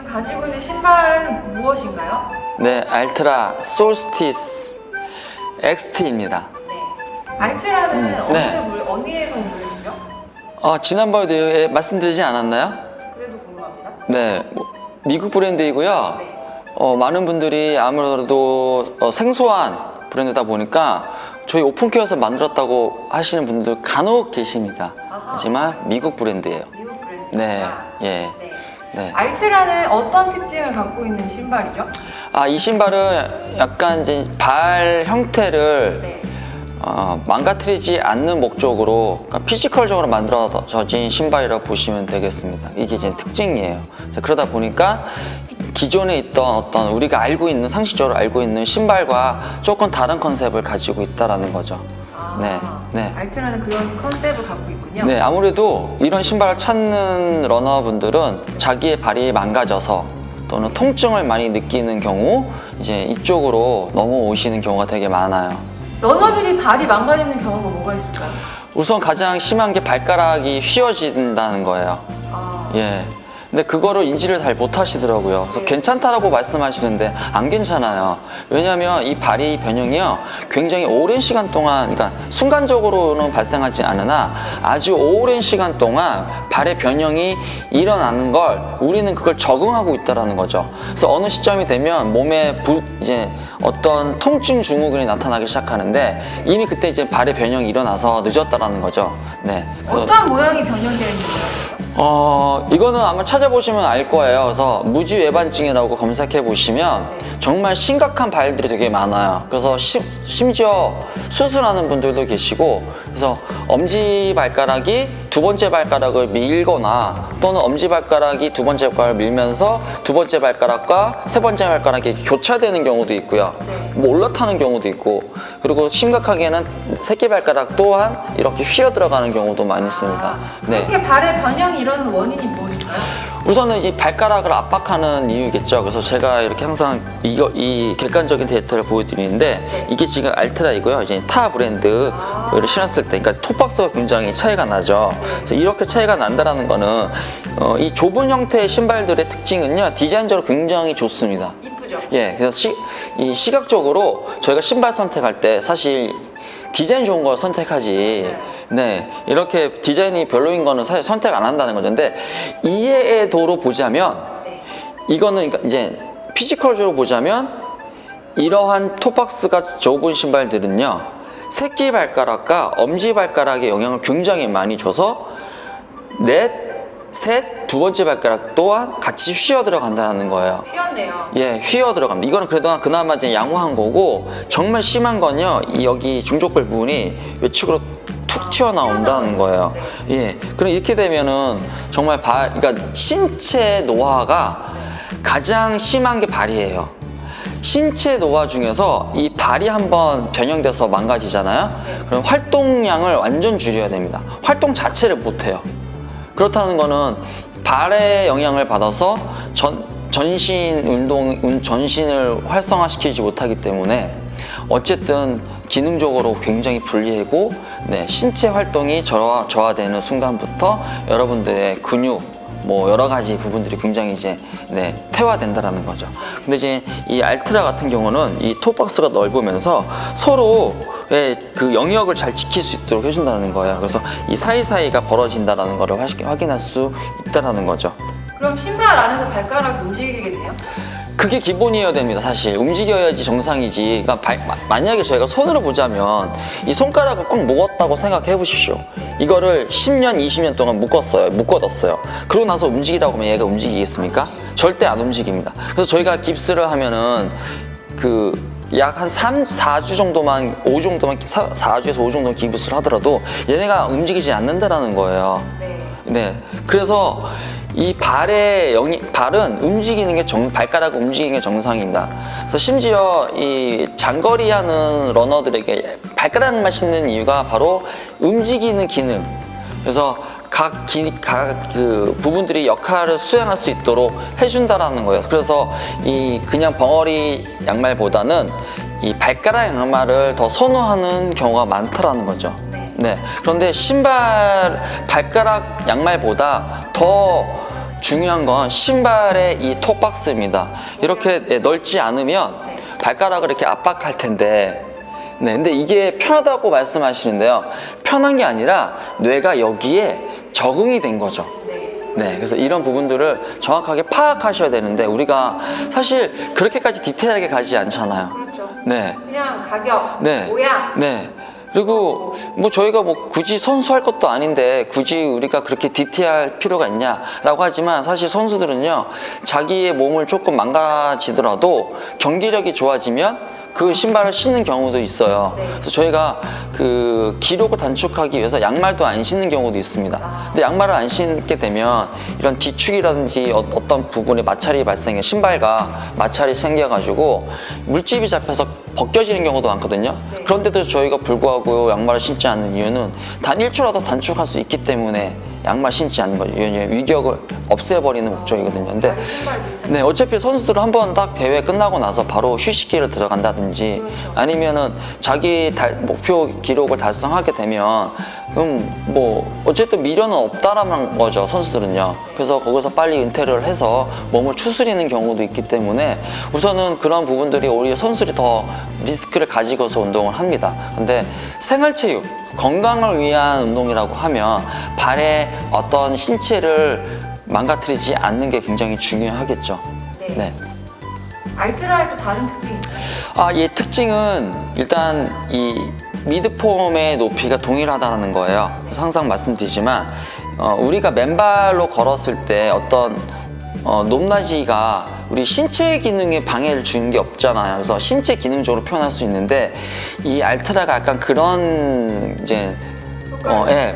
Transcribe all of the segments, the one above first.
가지고 있는 신발은 무엇인가요? 네, 알트라 솔스티스 XT입니다. 네. 알츠라는 어디에서 온 브랜드죠? 지난번에도 말씀드리지 않았나요? 그래도 궁금합니다. 네, 미국 브랜드이고요. 네. 많은 분들이 아무래도 생소한 브랜드다 보니까 저희 오픈케어에서 만들었다고 하시는 분들 간혹 계십니다. 아하. 하지만 미국 브랜드예요. 미국 브랜드. 네, 예. 네. 네. 알츠라는 어떤 특징을 갖고 있는 신발이죠? 이 신발은 약간 이제 발 형태를 네. 망가뜨리지 않는 목적으로, 그러니까 피지컬적으로 만들어진 신발이라고 보시면 되겠습니다. 이게 이제 특징이에요. 그러다 보니까 기존에 있던 어떤 우리가 알고 있는, 상식적으로 알고 있는 신발과 조금 다른 컨셉을 가지고 있다라는 거죠. 네, 네. 알츠라는 그런 컨셉을 갖고 있군요. 네, 아무래도 이런 신발을 찾는 러너분들은 자기의 발이 망가져서 또는 통증을 많이 느끼는 경우 이제 이쪽으로 넘어오시는 경우가 되게 많아요. 러너들이 발이 망가지는 경우가 뭐가 있을까요? 우선 가장 심한 게 발가락이 휘어진다는 거예요. 예. 근데 그거를 인지를 잘 못 하시더라고요. 그래서 네. 괜찮다라고 말씀하시는데 안 괜찮아요. 왜냐하면 이 발이 변형이요, 굉장히 오랜 시간 동안, 그러니까 순간적으로는 발생하지 않으나 아주 오랜 시간 동안 발의 변형이 일어나는 걸 우리는 그걸 적응하고 있다라는 거죠. 그래서 어느 시점이 되면 몸에 이제 어떤 통증 증후군이 나타나기 시작하는데 이미 그때 이제 발의 변형이 일어나서 늦었다라는 거죠. 네. 어떤 모양이 변형되어 있는 거예요? 이거는 아마 찾아보시면 알 거예요. 그래서 무지외반증이라고 검색해 보시면 정말 심각한 발들이 되게 많아요. 그래서 심지어 수술하는 분들도 계시고, 그래서 엄지발가락이 두 번째 발가락을 밀거나 또는 엄지발가락이 두 번째 발가락을 밀면서 두 번째 발가락과 세 번째 발가락이 교차되는 경우도 있고요. 뭐 올라타는 경우도 있고, 그리고 심각하게는 새끼발가락 또한 이렇게 휘어 들어가는 경우도 많이 있습니다. 네. 그렇게 발의 변형이 일어나는 원인이 무엇일까요? 우선은 이제 발가락을 압박하는 이유겠죠. 그래서 제가 이렇게 항상 이 객관적인 데이터를 보여드리는데, 이게 지금 알트라이고요. 이제 타 브랜드를 신었을 때, 그러니까 톱박스가 굉장히 차이가 나죠. 그래서 이렇게 차이가 난다라는 거는 이 좁은 형태의 신발들의 특징은요, 디자인적으로 굉장히 좋습니다. 이쁘죠? 예, 그래서 이 시각적으로 저희가 신발 선택할 때 사실 디자인 좋은 걸 선택하지, 네, 이렇게 디자인이 별로인 거는 사실 선택 안 한다는 거죠. 근데 이해의 도로 보자면, 이거는 이제 피지컬적으로 보자면 이러한 톱박스가 좁은 신발들은요, 새끼 발가락과 엄지 발가락의 영향을 굉장히 많이 줘서 두 번째 발가락 또한 같이 휘어 들어간다는 거예요. 휘었네요. 예, 휘어 들어갑니다. 이거는 그래도 그나마 이제 양호한 거고, 정말 심한 건요, 여기 중족골 부분이 외측으로 툭 튀어나온다는 거예요. 예, 그럼 이렇게 되면은 정말 그러니까 신체 노화가 가장 심한 게 발이에요. 신체 노화 중에서 이 발이 한번 변형돼서 망가지잖아요. 그럼 활동량을 완전 줄여야 됩니다. 활동 자체를 못 해요. 그렇다는 거는 발의 영향을 받아서 전신을 활성화시키지 못하기 때문에 어쨌든 기능적으로 굉장히 불리하고, 네, 신체 활동이 저하되는 순간부터 여러분들의 근육, 뭐 여러 가지 부분들이 굉장히 이제 퇴화된다라는 거죠. 근데 이제 이 알트라 같은 경우는 이 톱박스가 넓으면서 서로의 그 영역을 잘 지킬 수 있도록 해준다는 거예요. 그래서 이 사이사이가 벌어진다라는 거를 확인할 수 있다라는 거죠. 그럼 신발 안에서 발가락이 움직이게 돼요? 그게 기본이어야 됩니다. 사실 움직여야지 정상이지. 그러니까 만약에 저희가 손으로 보자면 이 손가락을 꽉 묶었다고 생각해 보십시오. 이거를 10년, 20년 동안 묶어뒀어요. 그러고 나서 움직이라고 하면 얘가 움직이겠습니까? 절대 안 움직입니다. 그래서 저희가 깁스를 하면은 약 한 4주 정도만, 4주에서 5 정도 깁스를 하더라도 얘네가 움직이지 않는다라는 거예요. 네. 그래서 이 발은 움직이는 게 발가락 움직이는 게 정상입니다. 그래서 심지어 이 장거리 하는 러너들에게 발가락만 신는 이유가 바로 움직이는 기능. 그래서 각 부분들이 역할을 수행할 수 있도록 해준다라는 거예요. 그래서 그냥 벙어리 양말보다는 이 발가락 양말을 더 선호하는 경우가 많다라는 거죠. 네. 그런데 발가락 양말보다 더 중요한 건 신발의 이 톱박스입니다. 이렇게 넓지 않으면 네. 발가락을 이렇게 압박할 텐데, 네, 근데 이게 편하다고 말씀하시는데요. 편한 게 아니라 뇌가 여기에 적응이 된 거죠. 네. 네, 그래서 이런 부분들을 정확하게 파악하셔야 되는데 우리가 사실 그렇게까지 디테일하게 가지 않잖아요. 그렇죠. 네, 그냥 가격, 네, 모양. 네. 그리고 뭐 저희가 뭐 굳이 선수할 것도 아닌데 굳이 우리가 그렇게 디테일할 필요가 있냐라고 하지만 사실 선수들은요 자기의 몸을 조금 망가지더라도 경기력이 좋아지면 그 신발을 신는 경우도 있어요. 네. 그래서 저희가 그 기록을 단축하기 위해서 양말도 안 신는 경우도 있습니다. 근데 양말을 안 신게 되면 이런 뒤축이라든지 어떤 부분에 마찰이 발생해 신발과 마찰이 생겨가지고 물집이 잡혀서 벗겨지는 경우도 많거든요. 네. 그런데도 저희가 불구하고 양말을 신지 않는 이유는 단 1초라도 단축할 수 있기 때문에 양말 신지 않는 거죠. 위격을 없애버리는 목적이거든요. 근데 다른 신발도 있잖아요. 네, 어차피 선수들은 한 번 딱 대회 끝나고 나서 바로 휴식기를 들어간다든지 그렇죠. 아니면은 자기 목표 기록을 달성하게 되면 그럼 뭐 어쨌든 미련은 없다라는 거죠, 선수들은요. 그래서 거기서 빨리 은퇴를 해서 몸을 추스리는 경우도 있기 때문에 우선은 그런 부분들이 오히려 선수들이 더 리스크를 가지고서 운동을 합니다. 근데 생활체육, 건강을 위한 운동이라고 하면 발의 어떤 신체를 망가뜨리지 않는 게 굉장히 중요하겠죠. 네. 네. 알트라의 또 다른 특징이 있나요? 아, 이 특징은 일단 이 미드폼의 높이가 동일하다는 거예요. 그래서 항상 말씀드리지만 우리가 맨발로 걸었을 때 어떤 높낮이가 우리 신체 기능에 방해를 주는 게 없잖아요. 그래서 신체 기능적으로 표현할 수 있는데 이 알트라가 약간 그런 이제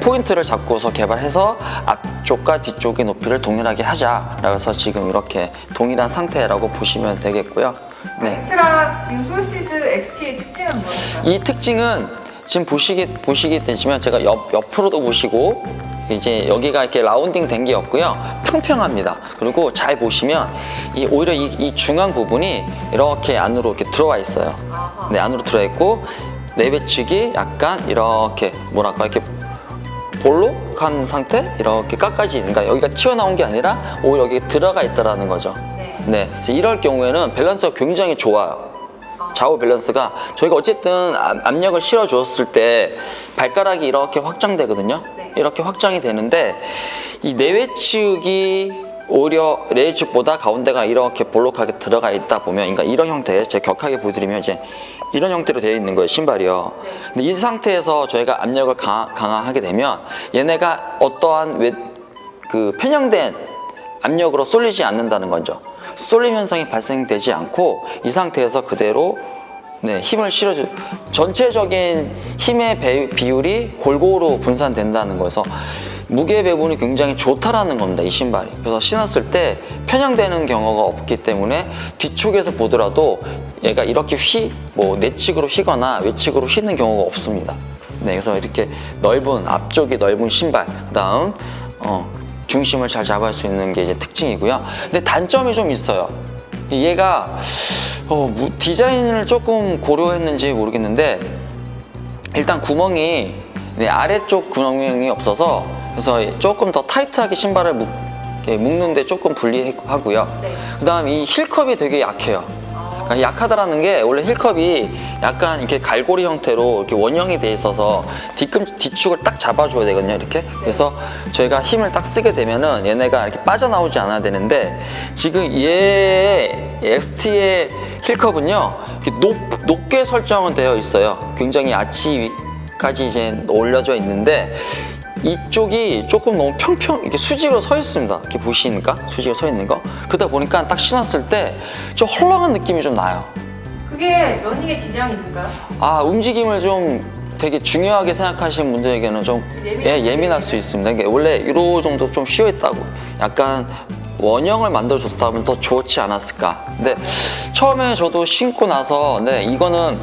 포인트를 잡고서 개발해서 앞쪽과 뒤쪽의 높이를 동일하게 하자라고 해서 지금 이렇게 동일한 상태라고 보시면 되겠고요. 네. 알트라 지금 솔스티스 XT의 특징은 무엇인가요? 이 특징은 지금 보시게 되시면 제가 옆으로도 보시고 이제 여기가 이렇게 라운딩 된 게 없고요. 평평합니다. 그리고 잘 보시면 오히려 이 중앙 부분이 이렇게 안으로 이렇게 들어와 있어요. 아하. 네, 안으로 들어와 있고 내배측이 약간 이렇게 뭐랄까 이렇게 볼록한 상태 이렇게 깎아지 그러니까 여기가 튀어나온 게 아니라 오히려 여기 들어가 있다라는 거죠. 네. 네, 그래서 이럴 경우에는 밸런스가 굉장히 좋아요. 좌우 밸런스가 저희가 어쨌든 압력을 실어 주었을 때 발가락이 이렇게 확장되거든요. 네. 이렇게 확장이 되는데 이 내외측이 오히려 내외측보다 가운데가 이렇게 볼록하게 들어가 있다 보면 그러니까 이런 형태 제가 격하게 보여드리면 이제 이런 형태로 되어 있는 거예요, 신발이요. 네. 근데 이 상태에서 저희가 압력을 강화하게 되면 얘네가 어떠한 그 편향된 압력으로 쏠리지 않는다는 거죠. 쏠림 현상이 발생되지 않고 이 상태에서 그대로 힘을 실어주 전체적인 힘의 비율이 골고루 분산된다는 거여서 무게 배분이 굉장히 좋다라는 겁니다, 이 신발이. 그래서 신었을 때 편향되는 경우가 없기 때문에 뒤쪽에서 보더라도 얘가 이렇게 내측으로 휘거나 외측으로 휘는 경우가 없습니다. 네, 그래서 이렇게 앞쪽이 넓은 신발, 그 다음 중심을 잘 잡을 수 있는 게 이제 특징이고요. 근데 단점이 좀 있어요. 얘가 디자인을 조금 고려했는지 모르겠는데 일단 구멍이 아래쪽 구멍이 없어서 그래서 조금 더 타이트하게 신발을 묶는데 조금 불리하고요. 네. 그 다음 이 힐컵이 되게 약해요. 그러니까 약하다라는 게 원래 힐컵이 약간 이렇게 갈고리 형태로 이렇게 원형이 돼 있어서 뒤축을 딱 잡아줘야 되거든요, 이렇게. 그래서 저희가 힘을 딱 쓰게 되면은 얘네가 이렇게 빠져나오지 않아야 되는데 지금 얘 XT의 힐컵은요, 이렇게 높게 설정은 되어 있어요. 굉장히 아치까지 이제 올려져 있는데 이쪽이 조금 너무 이렇게 수직으로 서 있습니다. 이렇게 보시니까 수직으로 서 있는 거. 그러다 보니까 딱 신었을 때 좀 헐렁한 느낌이 좀 나요. 그게 러닝에 지장이 있을까요? 움직임을 좀 되게 중요하게 생각하시는 분들에게는 좀 예민할 수 있습니다. 이게 원래 이 정도 좀 쉬어 있다고 약간 원형을 만들어줬다면 더 좋지 않았을까. 근데 처음에 저도 신고 나서 이거는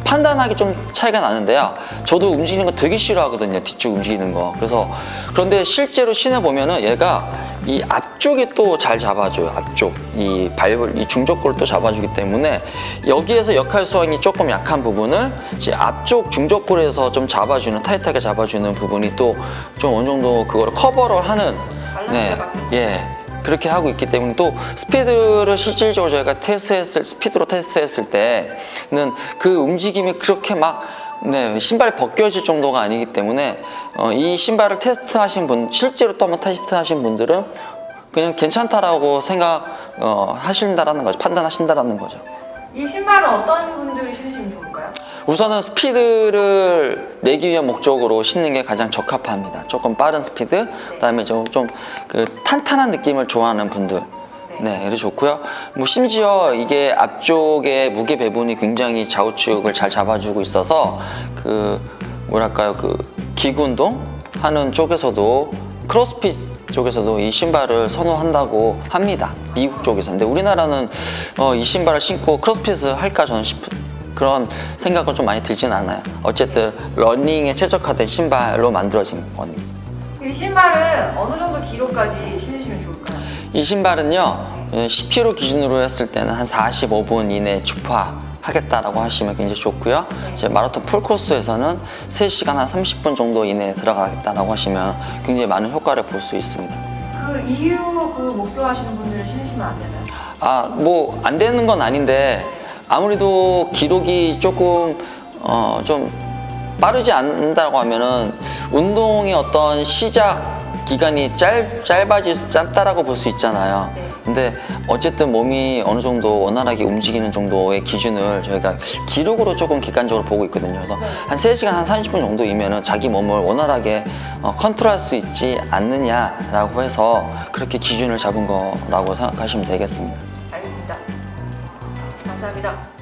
판단하기 좀 차이가 나는데요. 저도 움직이는 거 되게 싫어하거든요. 뒤쪽 움직이는 거. 그런데 실제로 신어보면은 얘가 이 앞쪽이 또 잘 잡아줘요. 앞쪽. 이 중족골을 또 잡아주기 때문에 여기에서 역할 수행이 조금 약한 부분을 이제 앞쪽 중족골에서 좀 타이트하게 잡아주는 부분이 또 좀 어느 정도 그거를 커버를 하는 밸런스가 맞게. 예. 그렇게 하고 있기 때문에 또 스피드를 실질적으로 저희가 스피드로 테스트했을 때는 그 움직임이 그렇게 막 신발이 벗겨질 정도가 아니기 때문에 이 신발을 테스트하신 분, 실제로 또 한번 테스트하신 분들은 그냥 괜찮다라고 하신다라는 거죠. 판단하신다라는 거죠. 이 신발은 어떤 분들이 신으시면 좋을까요? 우선은 스피드를 내기 위한 목적으로 신는 게 가장 적합합니다. 조금 빠른 스피드, 그다음에 좀 그 탄탄한 느낌을 좋아하는 분들, 이래 좋고요. 뭐 심지어 이게 앞쪽에 무게 배분이 굉장히 좌우측을 잘 잡아주고 있어서 그 뭐랄까요, 그 기구 운동 하는 쪽에서도 크로스핏 쪽에서도 이 신발을 선호한다고 합니다. 미국 쪽에서. 근데 우리나라는 이 신발을 신고 크로스핏을 할까 저는 그런 생각은 좀 많이 들진 않아요. 어쨌든 러닝에 최적화된 신발로 만들어진 겁니다. 이 신발은 어느 정도 기로까지 신으시면 좋을까요? 이 신발은요 10km 기준으로 했을 때는 한 45분 이내 주파하겠다라고 하시면 굉장히 좋고요. 이제 마라톤 풀코스에서는 3시간 한 30분 정도 이내에 들어가겠다라고 하시면 굉장히 많은 효과를 볼 수 있습니다. 그 이후 그 목표하시는 분들은 신으시면 안 되나요? 뭐 안 되는 건 아닌데 아무래도 기록이 조금 좀 빠르지 않는다고 하면은 운동의 어떤 시작 기간이 짧다라고 볼 수 있잖아요. 근데 어쨌든 몸이 어느 정도 원활하게 움직이는 정도의 기준을 저희가 기록으로 조금 객관적으로 보고 있거든요. 그래서 한 3시간 한 30분 정도이면은 자기 몸을 원활하게 컨트롤할 수 있지 않느냐라고 해서 그렇게 기준을 잡은 거라고 생각하시면 되겠습니다. 알겠습니다. 감사합니다.